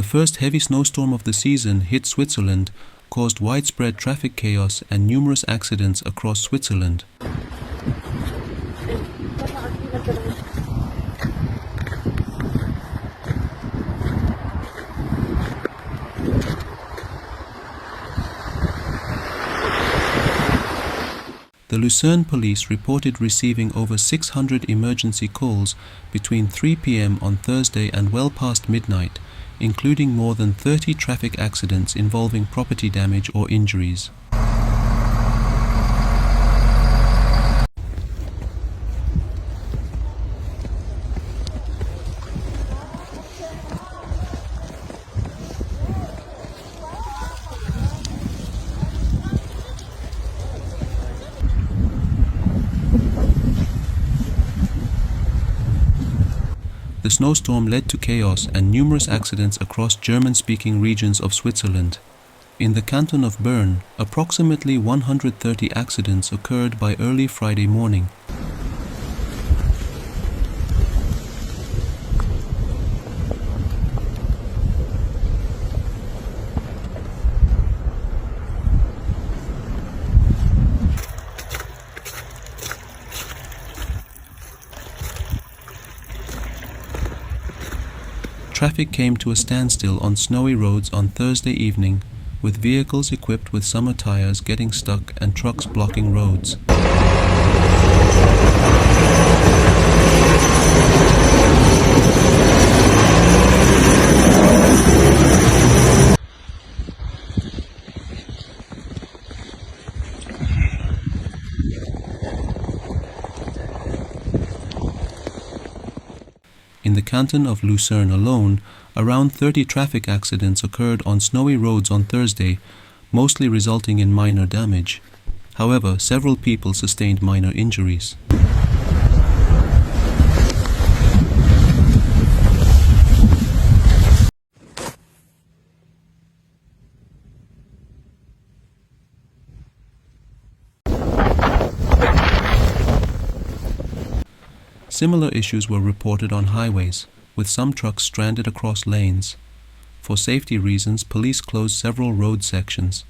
The first heavy snowstorm of the season hit Switzerland, caused widespread traffic chaos and numerous accidents across Switzerland. The Lucerne police reported receiving over 600 emergency calls between 3 p.m. on Thursday and well past midnight, including more than 30 traffic accidents involving property damage or injuries. The snowstorm led to chaos and numerous accidents across German-speaking regions of Switzerland. In the canton of Bern, approximately 130 accidents occurred by early Friday morning. Traffic came to a standstill on snowy roads on Thursday evening, with vehicles equipped with summer tires getting stuck and trucks blocking roads. In the canton of Lucerne alone, around 30 traffic accidents occurred on snowy roads on Thursday, mostly resulting in minor damage. However, several people sustained minor injuries. Similar issues were reported on highways, with some trucks stranded across lanes. For safety reasons, police closed several road sections.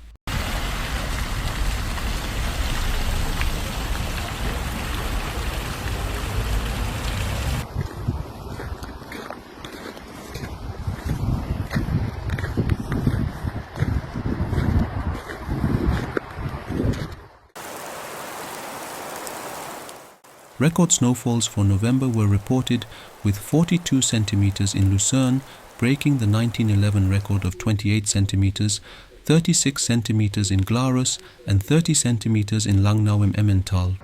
Record snowfalls for November were reported, with 42 centimeters in Lucerne, breaking the 1911 record of 28 centimeters, 36 centimeters in Glarus, and 30 centimeters in Langnau im Emmental.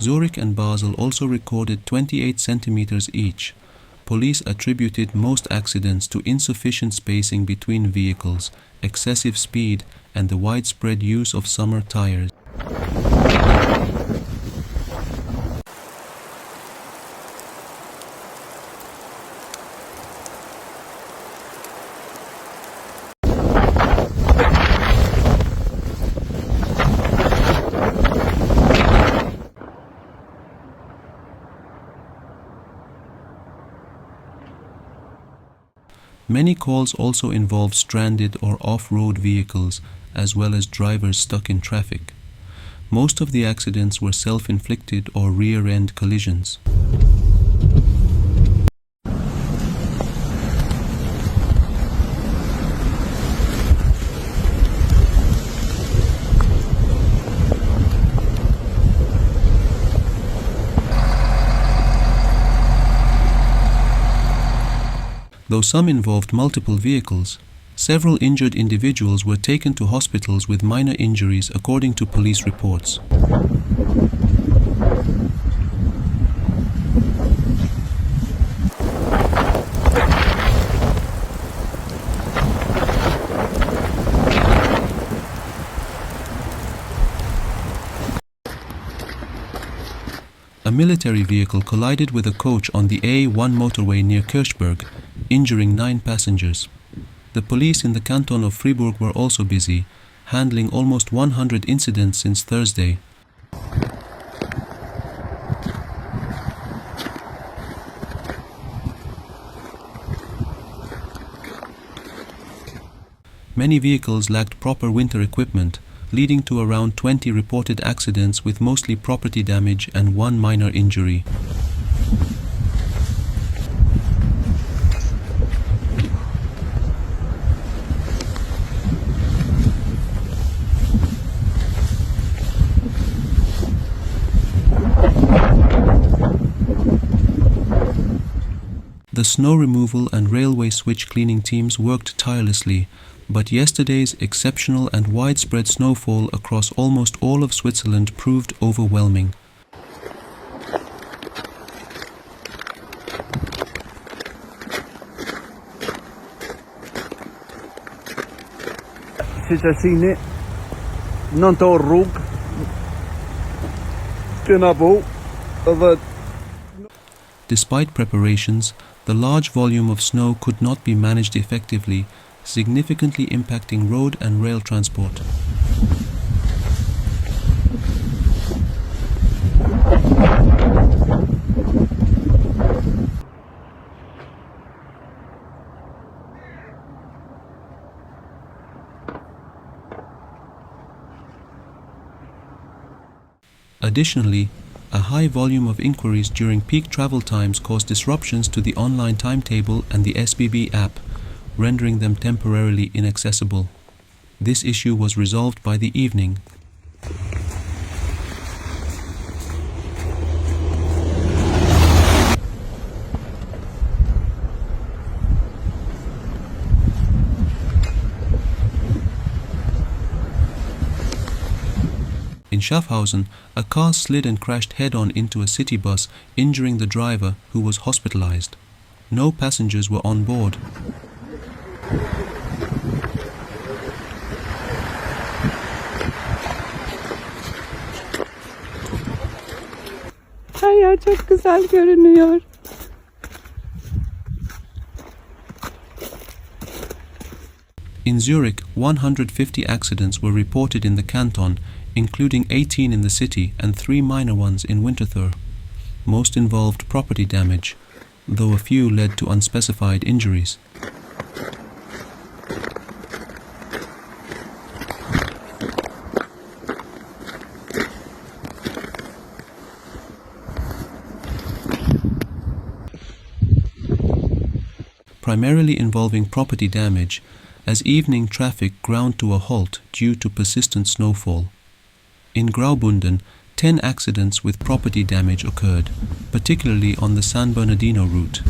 Zurich and Basel also recorded 28 centimeters each. Police attributed most accidents to insufficient spacing between vehicles, excessive speed, and the widespread use of summer tires. Many calls also involved stranded or off-road vehicles, as well as drivers stuck in traffic. Most of the accidents were self-inflicted or rear-end collisions. Though some involved multiple vehicles, several injured individuals were taken to hospitals with minor injuries according to police reports. A military vehicle collided with a coach on the A1 motorway near Kirchberg, injuring 9 passengers. The police in the canton of Fribourg were also busy, handling almost 100 incidents since Thursday. Many vehicles lacked proper winter equipment, leading to around 20 reported accidents with mostly property damage and one minor injury. The snow removal and railway switch cleaning teams worked tirelessly, but yesterday's exceptional and widespread snowfall across almost all of Switzerland proved overwhelming. Despite preparations, the large volume of snow could not be managed effectively, significantly impacting road and rail transport. Additionally, a high volume of inquiries during peak travel times caused disruptions to the online timetable and the SBB app, rendering them temporarily inaccessible. This issue was resolved by the evening. In Schaffhausen, a car slid and crashed head-on into a city bus, injuring the driver, who was hospitalized. No passengers were on board. Her yer çok güzel görünüyor. In Zurich, 150 accidents were reported in the canton, including 18 in the city and 3 minor ones in Winterthur. Most involved property damage, though a few led to unspecified injuries. Primarily involving property damage, as evening traffic ground to a halt due to persistent snowfall. In Graubünden, 10 accidents with property damage occurred, particularly on the San Bernardino route.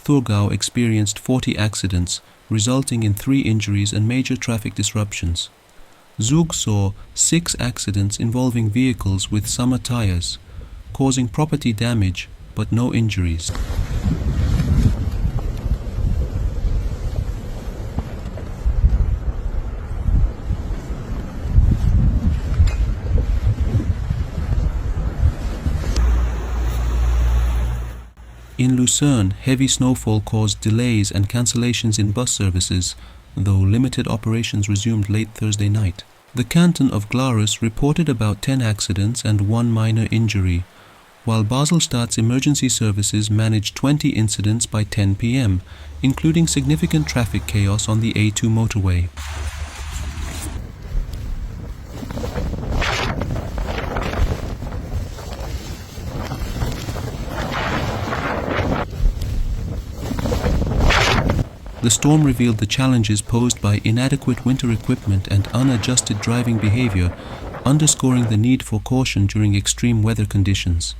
Thurgau experienced 40 accidents, resulting in 3 injuries and major traffic disruptions. Zug saw 6 accidents involving vehicles with summer tires, causing property damage but no injuries. In Lucerne, heavy snowfall caused delays and cancellations in bus services, though limited operations resumed late Thursday night. The canton of Glarus reported about 10 accidents and 1 minor injury, while Baselstadt's emergency services managed 20 incidents by 10 p.m., including significant traffic chaos on the A2 motorway. The storm revealed the challenges posed by inadequate winter equipment and unadjusted driving behavior, underscoring the need for caution during extreme weather conditions.